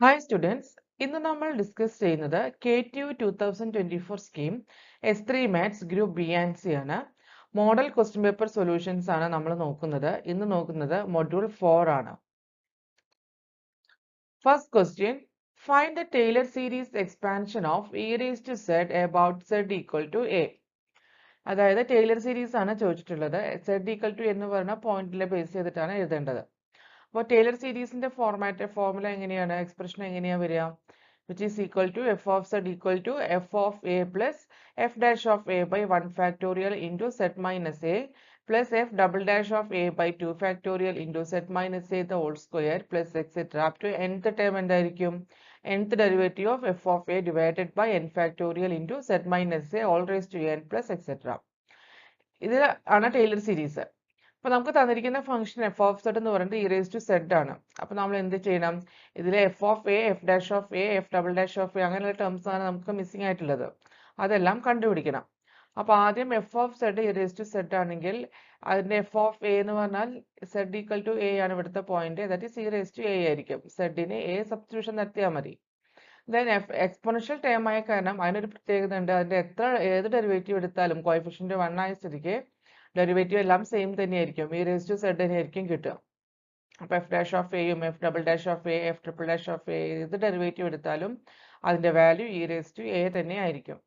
Hi students, ഇന്ന് നമ്മൾ discuss ചെയ്യുന്നത് KTU 2024 scheme S3 maths group B and C ആണ്. മോഡൽ ക്വസ്റ്റ്യൻ പേപ്പർ സൊല്യൂഷൻസ് ആണ് നമ്മൾ നോക്കുന്നത്. ഇന്ന് നോക്കുന്നത് മൊഡ്യൂൾ 4 ആണ്. First question, find the Taylor series expansion of e raised to z about z equal to a. അതായത് Taylor series ആണ് ചോദിച്ചിട്ടുള്ളത്. z equal to എന്ന് പറഞ്ഞ പോയിന്റിലെ ബേസ് ചെയ്തിട്ടാണ് എഴുതേണ്ടത്. അപ്പോൾ ടൈലർ സീരീസിന്റെ ഫോർമുല എങ്ങനെയാണ്, എക്സ്പ്രഷൻ എങ്ങനെയാ വരിക? which is equal to f of z equal to f of a plus f dash of a by 1 factorial into z minus a plus f double dash of a by 2 factorial into z minus a the whole square plus etc. up to nth term എന്തായിരിക്കും? nth derivative of f of a divided by n factorial into z minus a all raised to n plus etc. ഇത് ആണ് Taylor series. അപ്പോൾ നമുക്ക് തന്നിരിക്കുന്ന function F of Z എന്ന് പറയുന്നത് E raise to Z ആണ്. അപ്പോൾ നമ്മൾ എന്ത് ചെയ്യണം? ഇതിലെ F of A, F dash of A, F double dash of A അങ്ങനെയുള്ള ടേംസ് ആണ് നമുക്ക് മിസ്സിംഗ് ആയിട്ടുള്ളത്. അതെല്ലാം കണ്ടുപിടിക്കണം. അപ്പോൾ ആദ്യം F of Z E raise to Z ആണെങ്കിൽ അതിന്റെ എഫ് ഓഫ് എ എന്ന് പറഞ്ഞാൽ സെഡ് ഈക്വൽ ടു എ ആണ് ഇവിടുത്തെ point. That is E raise to A ആയിരിക്കും. സെഡിന് എ സബ്സ്റ്റിറ്റ്യൂഷൻ നടത്തിയാൽ മതി. ദെൻ എക്സ്പോണൻഷ്യൽ ടേം ആയ കാരണം അതിനൊരു പ്രത്യേകത ഉണ്ട്. അതിന്റെ ഏത് ഡെറിവേറ്റീവ് എടുത്താലും കോഎഫിഷ്യന്റ് 1 ആയ സ്ഥിതിക്ക് ഡെറിവേറ്റീവ് എല്ലാം സെയിം തന്നെയായിരിക്കും. ഇ റേസ് ടു സെഡ് തന്നെയായിരിക്കും കിട്ടുക. അപ്പോൾ എഫ് ഡാഷ് ഓഫ് എയും F double dash of A, F triple dash of A ഏത് ഡെറിവേറ്റീവ് എടുത്താലും അതിന്റെ value E raise to A തന്നെ ആയിരിക്കും.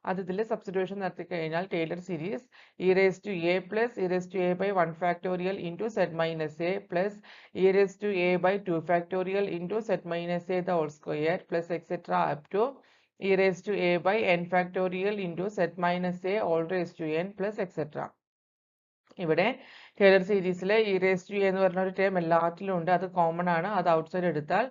അത് ഇതിൽ സബ്സ്റ്റിറ്റ്യൂഷൻ നടത്തി കഴിഞ്ഞാൽ Taylor series E raise to A plus E raise to A by 1 factorial into Z minus A plus E raise to A by 2 factorial into Z minus A the whole square plus etcetera up to E raise to A by n factorial into Z minus A whole raise to n plus etcetera. ഇവിടെ Taylor സീരീസിലെ E raise to A എന്ന് പറഞ്ഞ ഒരു term എല്ലാറ്റിലും ഉണ്ട്. അത് common ആണ്. അത് ഔട്ട്സൈഡ് എടുത്താൽ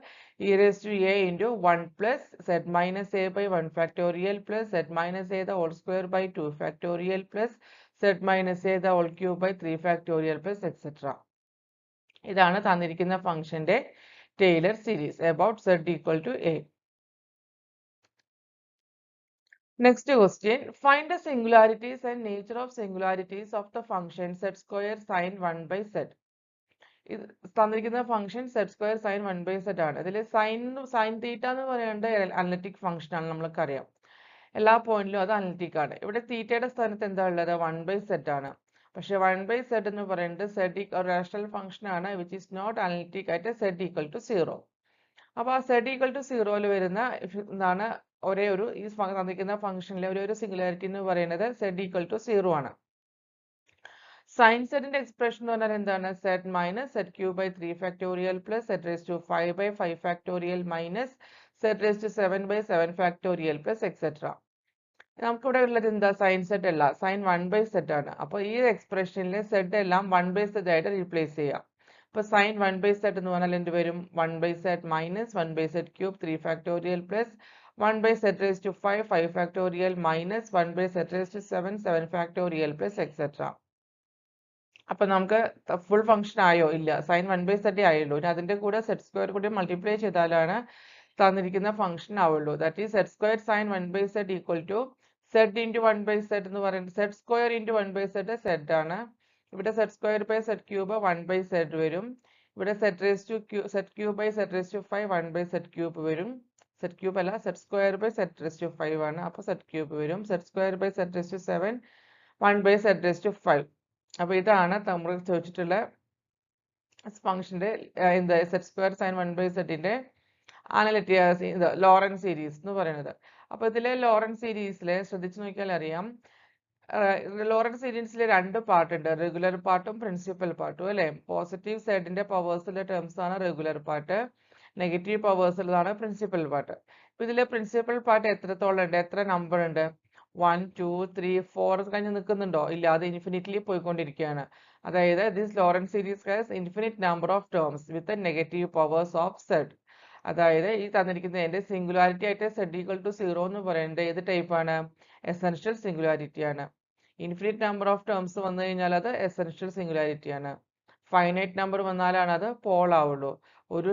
E raise to A into 1 plus Z minus A by 1 factorial plus Z minus A the whole square by 2 factorial plus Z minus A the whole cube by 3 factorial plus etcetera. ഇതാണ് തന്നിരിക്കുന്ന ഫംഗ്ഷന്റെ Taylor series about Z equal to A. Next question, find the singularities and nature of singularities of the function z square sin 1 by z. ഇത് തന്നിരിക്കുന്ന function Z square sine 1 by Z ആണ്. ഇതിൽ sine theta എന്ന് പറയുന്നത് analytic function ആണ്, നമ്മൾക്കറിയാം. എല്ലാ പോയിന്റിലും അത് അനലിറ്റിക് ആണ്. ഇവിടെ തീറ്റയുടെ സ്ഥാനത്ത് എന്താ ഉള്ളത്? 1 ബൈ സെഡ് ആണ്. പക്ഷെ 1 ബൈ സെഡ് എന്ന് പറയുന്നത് സെഡ് റാഷണൽ ഫംഗ്ഷൻ ആണ് വിച്ച് ഈസ് നോട്ട് അനലിറ്റിക് ആയിട്ട് സെഡ് ഈക്വൽ ടു 0. അപ്പോൾ ആ സെഡ് ഈക്വൽ ടു 0 വരുന്ന എന്താണ് ഒരേ ഒരു ഈ തന്നിരിക്കുന്ന ഫംഗ്ഷനിലെ ഒരു സിംഗുലാരിറ്റി എന്ന് പറയുന്നത് സെഡ് ഈക്വൽ ടു 0 ആണ്. സൈൻ സെഡിന്റെ എക്സ്പ്രഷൻ എന്ന് പറഞ്ഞാൽ എന്താണ്? Z minus Z cube by 3 factorial plus Z raise to 5 by 5 factorial minus Z raise to 7 by 7 factorial plus etcetera. നമുക്കിവിടെ ഉള്ളത് എന്താ? സൈൻ സെഡ് അല്ല, സൈൻ 1 ബൈ സെഡ് ആണ്. അപ്പോൾ ഈ എക്സ്പ്രഷനിൽ സെഡ് എല്ലാം 1 ബൈ സെഡ് ആയിട്ട് റീപ്ലേസ് ചെയ്യാം. അപ്പോൾ സൈൻ 1 ബൈ സെഡ് എന്ന് പറഞ്ഞാൽ എന്ത് വരും? 1 by Z minus 1 by Z cube 3 factorial plus 1 by z raised to 5 5 factorial minus 1 by z raised to 7 7 factorial plus etc. അപ്പോൾ നമുക്ക് ഫുൾ ഫംഗ്ഷൻ ആയോ? ഇല്ല, സൈൻ 1 by z ആയുള്ളൂ. ഇനി അതിന്റെ കൂടെ സെഡ് സ്ക്വയർ കൂടി മൾട്ടിപ്ലൈ ചെയ്താലാണ് തന്നിരിക്കുന്ന ഫംഗ്ഷൻ ആവുള്ളൂ. That is Z square sine 1 by z equal to Z into 1 by z എന്ന് പറയുന്നത് Z square into 1 by z Z ആണ്. ഇവിടെ Z square by Z cube 1 by z വരും. ഇവിടെ Z raise to Z cube by Z raise to 5 1 by z cube വരും. Z cube അല്ല, Z square by Z raise to 5 ആണ്. അപ്പോൾ Z cube വരും. Z square by Z raise to 7 1 by zed raise to 5. അപ്പോൾ ഇതാണ് നമ്മൾ ചോദിച്ചിട്ടുള്ള ഫംഗ്ഷന്റെ എന്താ സെഡ് സ്ക്വയർ സൈൻ 1 by സെഡിന്റെ അനലിറ്റിക് ലോറൻസ് സീരീസ് എന്ന് പറയുന്നത്. അപ്പോൾ ഇതിലെ ലോറൻസ് സീരീസിലെ ശ്രദ്ധിച്ചു നോക്കിയാൽ അറിയാം, ലോറൻസ് സീരീസിലെ രണ്ട് പാർട്ട് ഉണ്ട്, റെഗുലർ പാർട്ടും പ്രിൻസിപ്പൽ പാർട്ടും അല്ലെ. പോസിറ്റീവ് സൈഡിന്റെ പവേഴ്സിലെ ടേംസ് ആണ് റെഗുലർ പാർട്ട്, നെഗറ്റീവ് പവേഴ്സിലാണ് പ്രിൻസിപ്പൽ പാർട്ട്. ഇപ്പൊ ഇതിലെ പ്രിൻസിപ്പൽ പാർട്ട് എത്രത്തോളം ഉണ്ട്? എത്ര നമ്പർ ഉണ്ട്? 1 2 3 4 കഴിഞ്ഞ് നിൽക്കുന്നുണ്ടോ? ഇല്ല, അത് ഇൻഫിനിറ്റ്ലി പോയിക്കൊണ്ടിരിക്കുകയാണ്. അതായത് this Laurent series has infinite number of terms with negative powers of Z. അതായത് ഈ തന്നിരിക്കുന്നതിന്റെ സിംഗുലാരിറ്റി ആയിട്ട് സെഡ് ഈക്വൽ ടു 0 എന്ന് പറയുന്നത് ഏത് ടൈപ്പ് ആണ്? എസെൻഷ്യൽ സിംഗുലാരിറ്റി ആണ്. ഇൻഫിനിറ്റ് നമ്പർ ഓഫ് ടേംസ് വന്നു കഴിഞ്ഞാൽ അത് എസെൻഷ്യൽ സിംഗുലാരിറ്റി ആണ്. ഫൈനൈറ്റ് നമ്പർ വന്നാലാണ് അത് പോൾ ആവുള്ളൂ. ഒരു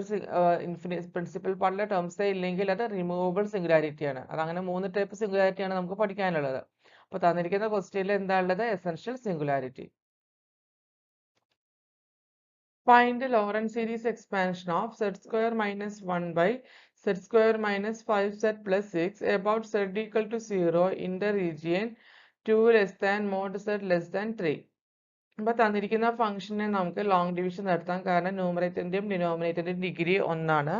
പ്രിൻസിപ്പൽ പാർട്ടിലെ ടേംസേ ഇല്ലെങ്കിൽ അത് റിമൂവബിൾ സിംഗുലാരിറ്റി ആണ്. അതങ്ങനെ 3 ടൈപ്പ് സിംഗുലാരിറ്റി ആണ് നമുക്ക് പഠിക്കാനുള്ളത്. അപ്പോൾ തന്നിരിക്കുന്ന ക്വസ്റ്റ്യനിൽ എന്താ ഉള്ളത്? Essential singularity. Find the Lorentz series expansion of z square minus 1 by z square minus 5z plus 6 about z equal to 0 in the region 2 less than mod z less than 3. അപ്പോൾ തന്നിരിക്കുന്ന ഫംഗ്ഷനെ നമുക്ക് ലോങ് ഡിവിഷൻ നടത്താം, കാരണം ന്യൂമറേറ്ററിന്റെയും ഡിനോമിനേറ്ററിന്റെയും degree ഒന്നാണ്.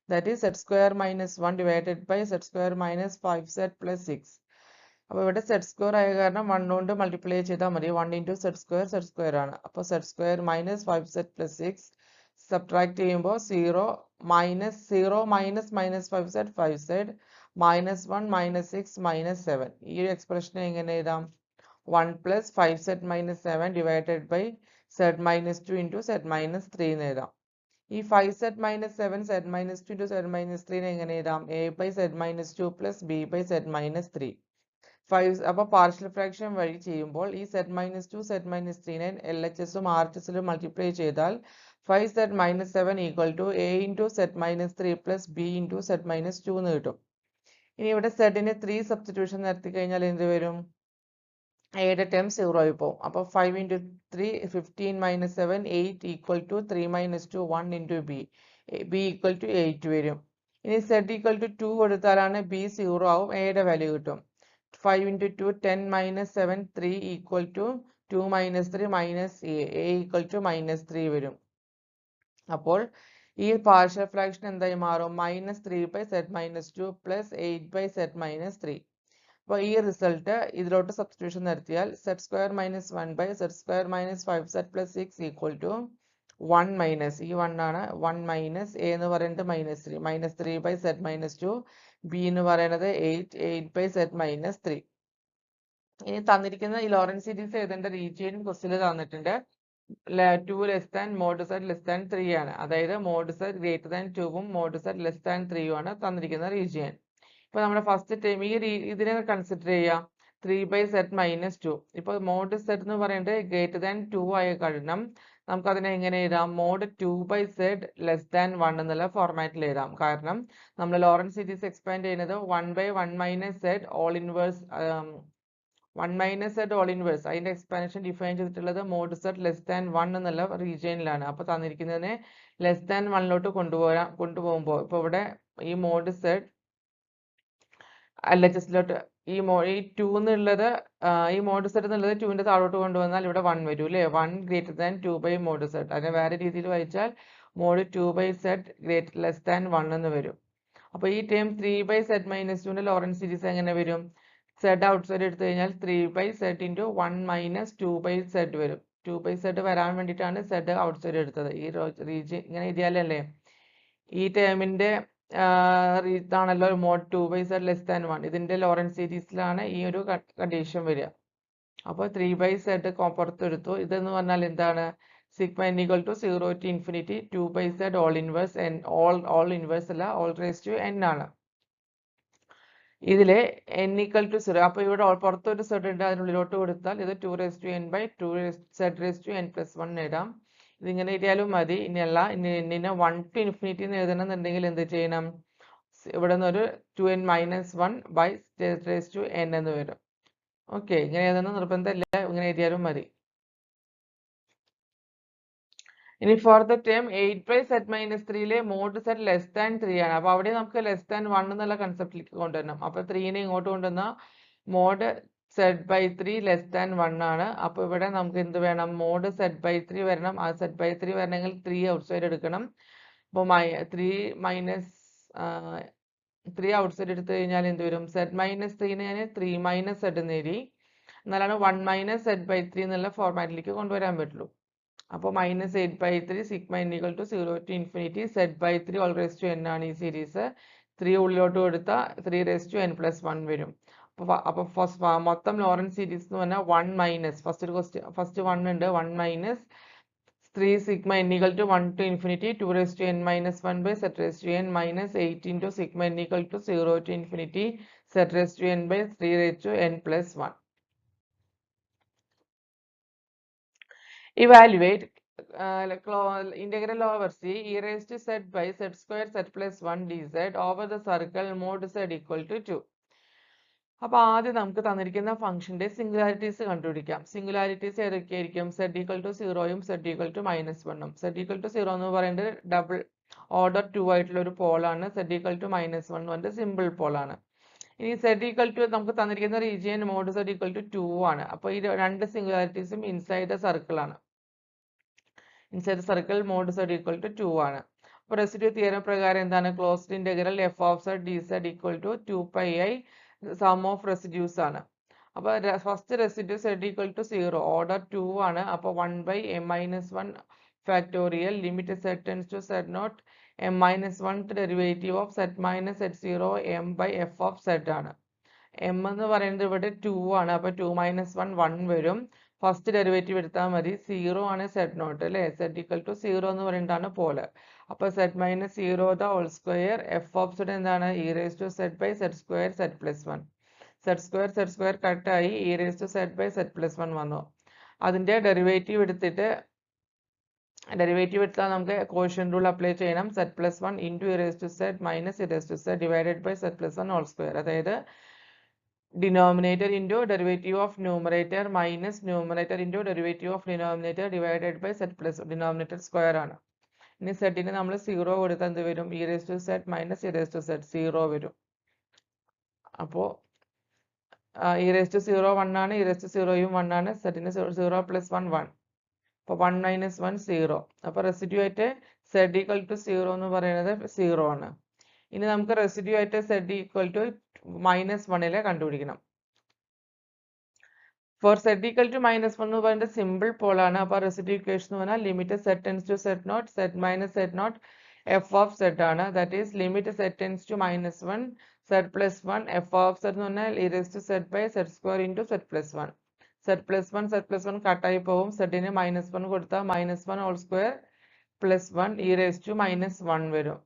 That is z square minus 1 divided by z square minus 5z plus 6. അപ്പോൾ ഇവിടെ z സ്ക്വയർ ആയ കാരണം 1 കൊണ്ട് മൾട്ടിപ്ലൈ ചെയ്താൽ മതി. 1 ഇൻറ്റു z സ്ക്വയർ ആണ്. അപ്പോൾ z square minus 5z plus 6 subtract ചെയ്യുമ്പോൾ 0 minus 5z 5z minus 1 minus 6 minus 7. ഈ ഒരു എക്സ്പ്രഷനെ എങ്ങനെ എഴുതാം? 1 plus 5z minus 7 divided by z minus 2 into z minus 3 എന്ന് എഴുതാം. ഈ 5z minus 7 z minus 2 into z minus 3 എങ്ങനെ എഴുതാം? a by z minus 2 plus b by z minus 3. അപ്പോൾ പാർഷ്യൽ ഫ്രാക്ഷൻ വഴി ചെയ്യുമ്പോൾ ഈ z minus 2 z minus 3നെ LHSും RHSലും multiply ചെയ്താൽ 5z minus 7 equal to a into z minus 3 plus b into z minus 2 എന്ന് കിട്ടും. ഇനി ഇവിടെ z-ന് 3 സബ്സ്റ്റിറ്റ്യൂഷൻ നടത്തി കഴിഞ്ഞാൽ എന്ത് വരും? എയുടെ ടേം 0 ആയി പോകും. അപ്പോൾ 5 into 3 15 minus 7 8 equal to 3 minus 2 1 into B equal to 8 വരും. ഇനി z ഈക്വൽ ടു 2 കൊടുത്താലാണ് ബി 0 ആവും, എയുടെ വാല്യൂ കിട്ടും. 5 into 2 10 minus 7 3 equal to 2 minus 3 minus A equal to minus 3 വരും. അപ്പോൾ ഈ പാർഷ്യൽ ഫ്രാക്ഷൻ എന്തായി മാറും? Minus 3 by z minus 2 plus 8 by z minus 3. അപ്പോൾ ഈ റിസൾട്ട് ഇതിലോട്ട് സബ്സ്റ്റിറ്റ്യൂഷൻ നടത്തിയാൽ z square minus 1 by z square minus 5z plus 6 equal to 1 minus ഈ 1 ആണ് 1 മൈനസ് എ എന്ന് പറയുന്നത് minus 3 by z minus 2 B എന്ന് പറയുന്നത് 8 ബൈ z മൈനസ് 3. ഇനി തന്നിരിക്കുന്ന ഈ ലോറൻസ് സീരീസ് എഴുതേണ്ട റീജിയനും ക്വസ്റ്റ്യനിൽ തന്നിട്ടുണ്ട്. 2 less than mod z less than 3 ആണ്. അതായത് മോഡ് z ഗ്രേറ്റർ ദാൻ 2ഉം മോഡ് z ലെസ് ദാൻ 3ഉം ആണ് തന്നിരിക്കുന്ന റീജിയൻ. ഇപ്പോൾ നമ്മുടെ ഫസ്റ്റ് ടൈം ഇതിനെ കൺസിഡർ ചെയ്യാം 3 ബൈ z മൈനസ് 2. ഇപ്പോൾ മോഡ് z എന്ന് പറയുന്നത് ഗ്രേറ്റർ ദാൻ 2 ആയ കാരണം നമുക്കതിനെ എങ്ങനെ എഴുതാം? Mod 2 by z less than 1 എന്നുള്ള ഫോർമാറ്റിൽ എഴുതാം. കാരണം നമ്മൾ ലോറൻസ് സീരീസ് എക്സ്പാൻഡ് ചെയ്യുന്നത് 1 by 1 minus z whole inverse 1 minus z whole inverse അതിന്റെ എക്സ്പാൻഷൻ ഡിഫൈൻ ചെയ്തിട്ടുള്ളത് മോഡ് z ലെസ് ദാൻ 1 എന്നുള്ള റീജിയനിലാണ്. അപ്പോൾ തന്നിരിക്കുന്നതിനെ ലെസ് ദാൻ 1ലോട്ട് കൊണ്ടുപോകുമ്പോൾ ഇപ്പോൾ ഇവിടെ ഈ മോഡ് z LHSലോട്ട് ഈ 2 എന്നുള്ളത് ഈ മോഡ് z എന്നുള്ളത് 2ന്റെ താഴോട്ട് കൊണ്ടുവന്നാൽ ഇവിടെ 1 വരും അല്ലേ? 1 greater than 2 by mod z. അതിനെ വേറെ രീതിയിൽ വായിച്ചാൽ mod 2 by z greater less than 1 എന്ന് വരും. അപ്പോൾ ഈ ടേം 3 ബൈ z മൈനസ് 2ന്റെ ലോറൻസ് സീരീസ് എങ്ങനെ വരും? z ഔട്ട്സൈഡ് എടുത്തു കഴിഞ്ഞാൽ 3 by z into 1 minus 2 by z വരും. 2 ബൈ z വരാൻ വേണ്ടിയിട്ടാണ് z ഔട്ട്സൈഡ് എടുത്തത്. ഈ റീജിയൻ ഇങ്ങനെ എഴുതിയാലല്ലേ ഈ ടേമിന്റെ ഇതാണല്ലോ mod 2 by z less than 1. ഇതിന്റെ ലോറൻസ് സീരീസിലാണ് ഈ ഒരു കണ്ടീഷൻ വരിക. അപ്പോൾ 3 ബൈ z പുറത്തെടുത്തു. ഇതെന്ന് പറഞ്ഞാൽ എന്താണ്? Sigma n equal to 0 to infinity 2 by z whole inverse n whole inverse അല്ല ഓൾ റേസ് ടു n ആണ്. ഇതിലെ n ഈക്വൽ ടു 0. അപ്പോൾ ഇവിടെ പുറത്തൊരു z ഉണ്ട്, അതിനുള്ളിലോട്ട് കൊടുത്താൽ ഇത് 2 raise to n by 2 z raise to n plus 1 എഴുതാം. ഇതിങ്ങനെ എഴുതിയാലും മതി. ഇനിയല്ല എന്നിനെ 1 ടു ഇൻഫിനിറ്റി എന്ന് എഴുതണമെന്നുണ്ടെങ്കിൽ എന്ത് ചെയ്യണം? ഇവിടെ നിന്ന് ഒരു 2n minus 1 by raise to n എന്ന് വരും. ഓക്കെ, ഇങ്ങനെ എഴുതണം നിർബന്ധമില്ല, ഇങ്ങനെ എഴുതിയാലും മതി. ഇനി for the term 8 by z minus 3ലെ മോഡ് z ലെസ് ദാൻ 3 ആണ്. അപ്പോൾ അവിടെ നമുക്ക് ലെസ് ദാൻ 1 എന്നുള്ള കൺസെപ്റ്റിലേക്ക് കൊണ്ടുവരണം. അപ്പോൾ 3നെ ഇങ്ങോട്ട് കൊണ്ടുവന്ന mod z by 3 less than 1 ആണ്. അപ്പോൾ ഇവിടെ നമുക്ക് എന്ത് വേണം? മോഡ് z ബൈ 3 വരണം. ആ z ബൈ 3 വരണമെങ്കിൽ 3 ഔട്ട്സൈഡ് എടുക്കണം. അപ്പോൾ 3 മൈനസ് 3 ഔട്ട്സൈഡ് എടുത്തു കഴിഞ്ഞാൽ എന്ത് വരും? z മൈനസ് 3നെ ഞാൻ 3 മൈനസ് z എന്ന് എഴുതി. എന്നാലാണ് 1 മൈനസ് z ബൈ 3 എന്നുള്ള ഫോർമാറ്റിലേക്ക് കൊണ്ടുവരാൻ പറ്റുള്ളൂ. അപ്പോൾ minus 8 by 3 sigma n equal to 0 to infinity z by 3 whole raise to n ആണ് ഈ സീരീസ്. 3 ഉള്ളിലോട്ട് കൊടുത്താൽ 3 റേസ് ടു n പ്ലസ് 1 വരും. അപ്പോൾ മൊത്തം ലോറൻസ് സീരീസ് എന്ന് പറഞ്ഞാൽ 1 മൈനസ് ഫസ്റ്റ് 1 ഉണ്ട് 1 minus 3 sigma n equal to 1 to infinity 2 raise to n minus 1 by z raise to n minus 8 into sigma n equal to 0 to infinity z raise to n by 3 raise to n plus 1. Evaluate integral over c e raised to z by z square z plus 1 dz over the circle mod z equal to 2. അപ്പോൾ ആദ്യം നമുക്ക് തന്നിരിക്കുന്ന ഫംഗ്ഷന്റെ singularities കണ്ടുപിടിക്കാം. Singularities ഏതൊക്കെയായിരിക്കും? z equal to 0യും z equal to -1ഉം. z equal to 0 എന്ന് പറയുന്നത് ഡബിൾ ഓർഡർ 2 ആയിട്ടുള്ള ഒരു പോളാണ്. z ഈക്വൽ ടു -1 എന്ന് പറയുന്നത് സിമ്പിൾ പോളാണ്. ഇനി z ഈക്വൽ ടു നമുക്ക് തന്നിരിക്കുന്ന region mod z equal to 2 ആണ്. അപ്പോൾ ഈ രണ്ട് സിംഗുലാരിറ്റീസും ഇൻസൈഡ് ദ സർക്കിൾ ആണ്. Inside circle mod z equal to 2 ആണ്. അപ്പോൾ റെസിഡ്യൂ തിയറം പ്രകാരം എന്താണ്? Closed integral f of z dz equal to 2πi sum of residues ആണ്. അപ്പോൾ first residue z equal to 0 order 2 ആണ്. അപ്പോൾ 1/m-1 factorial limit z tends to z0 m-1 derivative of z minus z0 m/f of z ആണ്. m എന്ന് പറയുന്നത് ഇവിടെ 2 ആണ്. അപ്പോൾ 2 - 1 1 വരും. ഫസ്റ്റ് ഡെറിവേറ്റീവ് എടുത്താൽ മതി. 0 ആണ് z0 അല്ലേ? z ഈക്വൽ ടു 0 എന്ന് പറയുന്നതാണ് പോലെ. അപ്പോൾ z minus 0 the whole square F of z എന്താണ്? E raise to z by z square z plus 1. z square കട്ടായി e raise to z by z plus 1 വന്നു. അതിൻ്റെ ഡെറിവേറ്റീവ് എടുത്താൽ നമുക്ക് കോഷ്യന്റ് റൂൾ അപ്ലൈ ചെയ്യണം. z plus 1 into e raise to z minus e raise to z divided by z plus 1 whole square. അതായത് denominator into derivative of numerator minus numerator into derivative of denominator divided by z plus denominator square ആണ്. ഇനി സെറ്റിന് നമ്മൾ 0 കൊടുത്താൽ എന്ത് വരും? E raise to z minus e raise to z 0 വരും. അപ്പോൾ ഇ റേസ് ടു 0 1 ആണ്, ഇ റേസ് ടു 0യും 1 ആണ്. സെറ്റിന് 0 പ്ലസ് 1 1. അപ്പോൾ 1 മൈനസ് 1 0. അപ്പോൾ റെസിഡ്യൂ ആയിട്ട് z ഈക്വൽ ടു 0 എന്ന് പറയുന്നത് 0 ആണ്. ഇനി നമുക്ക് റെസിഡ്യൂ ആയിട്ട് z ഈക്വൽ ടു -1 കണ്ടുപിടിക്കണം. ഫോർ z ഈക്വൽ ടു -1 എന്ന് പറയുന്നത് സിമ്പിൾ പോളാണ്. അപ്പോൾ റെസിഡ്യൂ ഇക്വേഷൻ എന്ന് പറഞ്ഞാൽ limit z tends to z0 z minus z0 f of z ആണ്. That is limit z tends to -1 z plus 1 f of z എന്ന് പറഞ്ഞാൽ e raise to z by z square into z plus 1. z plus 1 കട്ടായി പോകും. z-ന് -1 കൊടുത്താൽ -1 whole square plus 1 e raise to -1 വരും.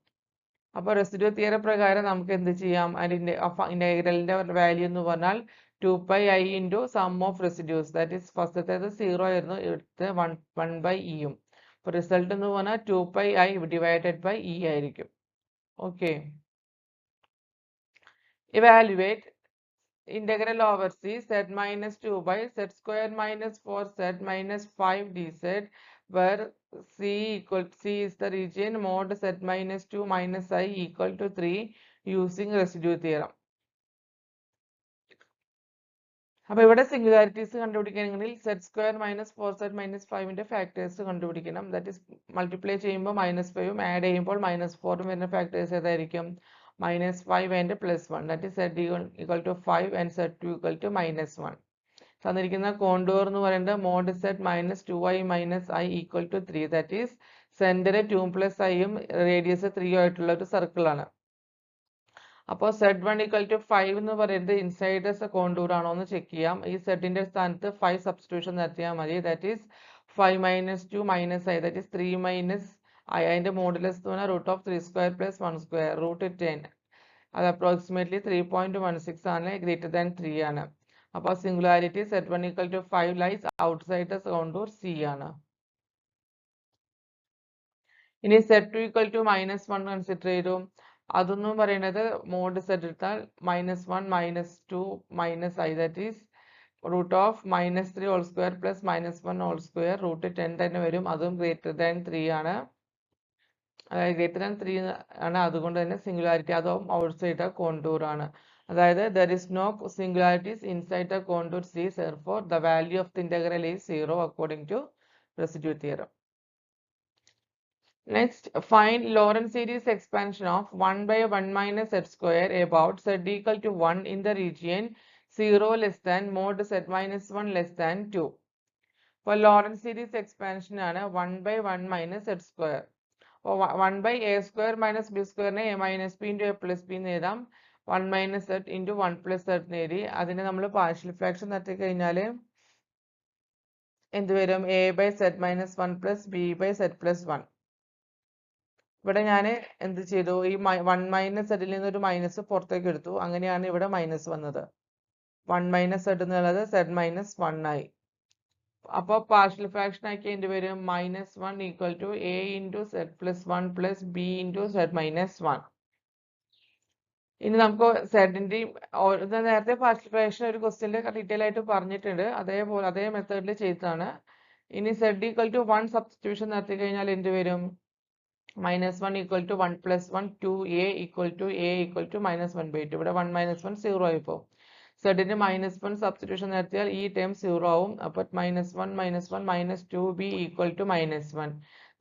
അപ്പോൾ residue theory പ്രകാരം നമുക്ക് എന്ത് ചെയ്യാം? അതിൻ്റെ ഇന്റഗ്രലിന്റെ വാല്യൂ എന്ന് പറഞ്ഞാൽ 2πi into sum of residues. That is ഫസ്റ്റത്തേത് 0 ആയിരുന്നു, എടുത്ത് 1/eയും. അപ്പോൾ റിസൾട്ട് എന്ന് പറഞ്ഞാൽ 2πi ഡിവൈഡഡ് ബൈ ഇ ആയിരിക്കും. Okay, evaluate integral over c z minus 2 by z square minus 4z minus 5 dz where c is the region mod z minus 2 minus I equal to 3 using residue theorem. അപ്പോൾ ഇവിടെ singularities കണ്ടുപിടിക്കണമെങ്കിൽ z square minus 4z minus 5ന്റെ factors കണ്ടുപിടിക്കണം. That is multiply ചെയ്യുമ്പോൾ -5ഉം add ചെയ്യുമ്പോൾ -4ഉം വരുന്ന factors ഏതായിരിക്കും? -5 and +1. That is z equal to 5 and z2 equal to -1. തന്നിരിക്കുന്ന കോണ്ടൂർ എന്ന് പറയുന്നത് mod z minus 2i minus I equal to 3. That is centre 2 plus iയും റേഡിയസ് 3 ആയിട്ടുള്ള ഒരു സർക്കിൾ ആണ്. അപ്പോൾ z1 equal to 5 എന്ന് പറയുന്നത് ഇൻസൈഡ് കോണ്ടൂർ ആണോ എന്ന് ചെക്ക് ചെയ്യാം. ഈ സെറ്റിന്റെ സ്ഥാനത്ത് 5 സബ്സ്റ്റിറ്റ്യൂഷൻ നടത്തിയാൽ മതി. That is 5 minus 2 minus I, that is 3 minus I. അതിന്റെ മോഡുലസ് എന്ന് പറഞ്ഞാൽ root of 3 square plus 1 square root 10. അത് അപ്രോക്സിമേറ്റ്ലി 3.16 ആണ്, ഗ്രേറ്റർ ദാൻ 3 ആണ്. അപ്പോൾ singularity z1 equal to 5 lies outside the contour C ആണ്. ഇനി z2 equal to -1 കൺസിഡർ ചെയ്തു. അതൊന്നും പറയുന്നത് മോഡ് z എടുത്താൽ -1 -2 minus I, that is root of -3 whole square plus -1 whole square root 10 തന്നെ വരും. അതും ഗ്രേറ്റർ ദാൻ 3 ആണ്, അതായത് ഗ്രേറ്റർ ദാൻ 3 ആണ്. അതുകൊണ്ട് തന്നെ സിംഗുലാരിറ്റി അതും ഔട്ട്സൈഡ് കോണ്ടൂർ ആണ്. അതായത് there is no singularities inside the contour C, therefore the value of the integral is 0 according to residue theorem. Next, find Lorentz series expansion of 1/1 minus z square about z equal to 1 in the region 0 less than mod z minus 1 less than 2. For Lorentz series expansion ആണ് 1/1 minus z square. 1/a square minus b square നെ a minus b into a plus b എന്ന് എഴുതാം. 1 minus z into 1 plus z എന്ന് എഴുതി. അതിനെ നമ്മൾ partial fraction നടത്തി കഴിഞ്ഞാൽ എന്ത് വരും? a by z minus 1 plus b by z plus 1. ഇവിടെ ഞാൻ എന്ത് ചെയ്തു? ഈ 1 മൈനസ് സെഡിൽ നിന്ന് ഒരു മൈനസ് പുറത്തേക്ക് എടുത്തു. അങ്ങനെയാണ് ഇവിടെ മൈനസ് വന്നത്. 1 മൈനസ് സെഡ് എന്നുള്ളത് z മൈനസ് 1 ആയി. അപ്പോൾ പാർഷ്യൽ ഫ്രാക്ഷൻ ആക്കി എന്ത് വരും? -1 equal to a into z plus 1 plus b into z minus 1. ഇനി നമുക്ക് സെഡിന്റെയും നേരത്തെ പാർഷ്യൽ ഫ്രാക്ഷൻ ഒരു ക്വസ്റ്റ്യനിൽ ഡീറ്റെയിൽ ആയിട്ട് പറഞ്ഞിട്ടുണ്ട്, അതേപോലെ അതേ മെത്തേഡിൽ ചെയ്തതാണ്. ഇനി സെഡ് ഈക്വൽ ടു 1 സബ്സ്റ്റിറ്റ്യൂഷൻ നടത്തി കഴിഞ്ഞാൽ എന്ത് വരും? -1 equal to 1 + 1 2a equal to -1/2. ഇവിടെ 1 - 1 0 ആയി പോകും. സെഡിന് -1 സബ്സ്റ്റിറ്റ്യൂഷൻ നടത്തിയാൽ ഈ ടേം 0 ആവും. അപ്പോൾ -1 - 1 -2b equal to -1,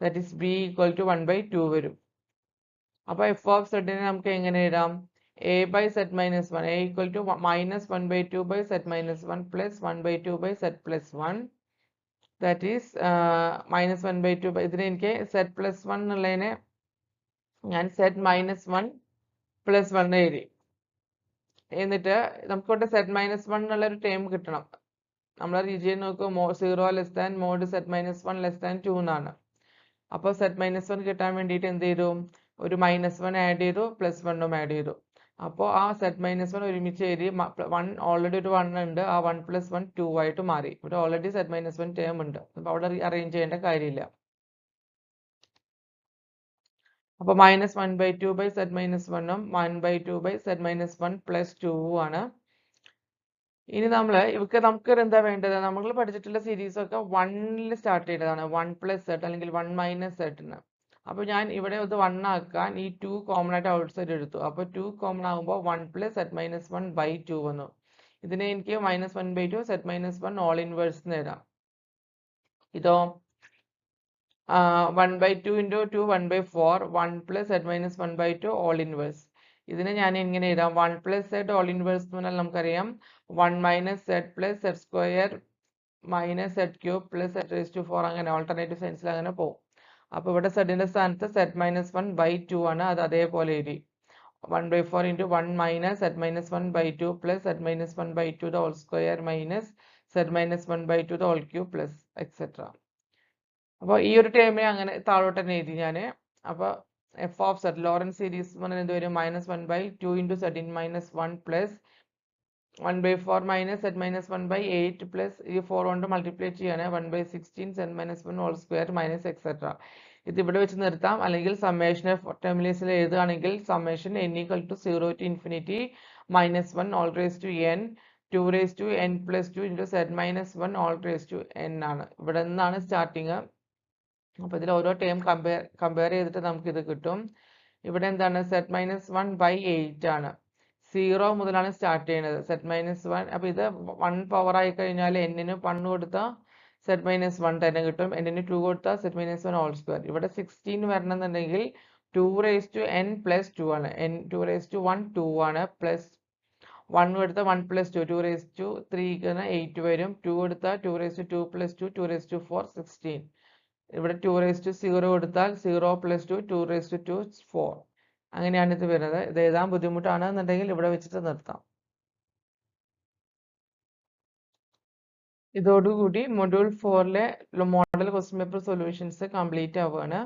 that is b equal to 1/2 വരും. അപ്പോൾ എഫ് ഓഫ് സെഡിനെ നമുക്ക് എങ്ങനെ എഴുതാം? a/z - 1, a equal to -1/2/z - 1 plus 1/2/z+1, that is -1/2. ഇതിന് എനിക്ക് z+1 എന്നുള്ളതിനെ ഞാൻ z - 1 + 1 എഴുതി. എന്നിട്ട് നമുക്കിവിടെ z - 1 എന്നുള്ള ഒരു ടേം കിട്ടണം. നമ്മളെ റീജിയൻ നോക്കുമ്പോൾ 0 less than mod z - 1 less than 2 എന്നാണ്. അപ്പോൾ z - 1 കിട്ടാൻ വേണ്ടിയിട്ട് എന്ത് ചെയ്തു? ഒരു -1 ആഡ് ചെയ്തു, +1ഉം ആഡ് ചെയ്തു. അപ്പോൾ ആ z - 1 ഒരുമിച്ച് എഴുതി. 1 ഓൾറെഡി ഒരു 1 ഉണ്ട്, ആ 1 + 1 2 ആയിട്ട് മാറി. ഇവിടെ ഓൾറെഡി z - 1 ടേം ഉണ്ട്, അപ്പോൾ അവിടെ അറേഞ്ച് ചെയ്യേണ്ട കാര്യമില്ല. അപ്പോൾ -1/2/z - 1ഉം 1/2/z - 1 + 2 ആണ്. ഇനി നമുക്ക് എന്താ വേണ്ടത്? നമ്മൾ പഠിച്ചിട്ടുള്ള സീരീസ് ഒക്കെ 1ൽ സ്റ്റാർട്ട് ചെയ്തതാണ്, 1 + z അല്ലെങ്കിൽ 1 - z എന്ന്. അപ്പോൾ ഞാൻ ഇവിടെ ഇത് 1 ആക്കാൻ ഈ 2 കോമൺ ആയിട്ട് ഔട്ട് സൈഡ് എടുത്തു. അപ്പോൾ 2 കോമൺ ആകുമ്പോൾ 1 + z - 1/2 വന്നു. ഇതിനെ എനിക്ക് -1/2 z - 1 ഓൾ ഇൻവേഴ്സ് എന്ന് എഴുതാം. ഇതോ 1/2 × 2 1/4, 1 + z - 1/2 ഓൾ ഇൻവേഴ്സ്. ഇതിനെ ഞാൻ എങ്ങനെ എഴുതാം? 1 + z ഓൾ ഇൻവേഴ്സ് എന്ന് പറഞ്ഞാൽ നമുക്കറിയാം 1 - z + z² - z³ + z⁴, അങ്ങനെ ഓൾട്ടർനേറ്റീവ് സയൻസിൽ അങ്ങനെ പോകും. അപ്പോൾ ഇവിടെ സെഡിന്റെ സ്ഥാനത്ത് z - 1/2 ആണ്, അത് അതേപോലെ എഴുതി. 1/4 × 1 - z - 1/2 + z - 1/2 the whole square minus z - 1/2 the whole cube plus etc. അപ്പോൾ ഈ ഒരു ടേമിനെ അങ്ങനെ താഴോട്ട് തന്നെ എഴുതി ഞാൻ. അപ്പോൾ f of z Laurent series എന്ന് പറഞ്ഞാൽ എന്ത് വരും? -1/2 × z in -1 പ്ലസ് 1/4 - z - 1/8 പ്ലസ് ഈ 4 കൊണ്ട് മൾട്ടിപ്ലൈ ചെയ്യാണ് 1/16 z - 1 whole square minus etcetera. ഇത് ഇവിടെ വെച്ച് നിർത്താം, അല്ലെങ്കിൽ സമ്മേഷൻ ഓഫ് ടേമിലേസിൽ എഴുതുകയാണെങ്കിൽ summation n = 0 to -1 all raised to n 2 raised to n + 2 × z - 1 all raised to n ആണ്. ഇവിടെ നിന്നാണ് സ്റ്റാർട്ടിങ്. അപ്പോൾ ഇതിൽ ഓരോ ടേം കമ്പയർ ചെയ്തിട്ട് നമുക്ക് ഇത് കിട്ടും. ഇവിടെ എന്താണ്? z - 1/8 ആണ്. 0 മുതലാണ് സ്റ്റാർട്ട് ചെയ്യുന്നത് z - 1. അപ്പോൾ ഇത് 1 പവർ ആയി കഴിഞ്ഞാൽ n-ന് 1 കൊടുത്താൽ z - 1 തന്നെ കിട്ടും, n-ന് 2 കൊടുത്താൽ z - 1 ഹോൾ സ്ക്വയർ. ഇവിടെ 16 വരണമെന്നുണ്ടെങ്കിൽ 2 raised to n + 2 ആണ്. 2 raised to 1 2 ആണ്, പ്ലസ് 1 കൊടുത്താൽ 1 + 2 2 raised to 3 8 വരും. 2 കൊടുത്താൽ 2 raised to 2 + 2 2 raised to 4 16. ഇവിടെ 2 raised to 0 കൊടുത്താൽ 0 + 2 2 raised to 2 4. അങ്ങനെയാണ് ഇത് വരുന്നത്. ഇത് എഴുതാൻ ബുദ്ധിമുട്ടാണെന്നുണ്ടെങ്കിൽ ഇവിടെ വെച്ചിട്ട് നിർത്താം. ഇതോടുകൂടി മൊഡ്യൂൾ 4-ലെ model question paper solutions complete ആവുകയാണ്.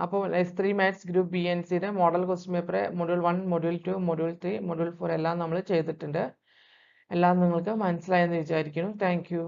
അപ്പോൾ S3 maths group B and സിയുടെ model question paper module 1 module 2 module 3 module 4 എല്ലാം നമ്മൾ ചെയ്തിട്ടുണ്ട്. എല്ലാം നിങ്ങൾക്ക് മനസ്സിലായെന്ന് വിചാരിക്കുന്നു. Thank U.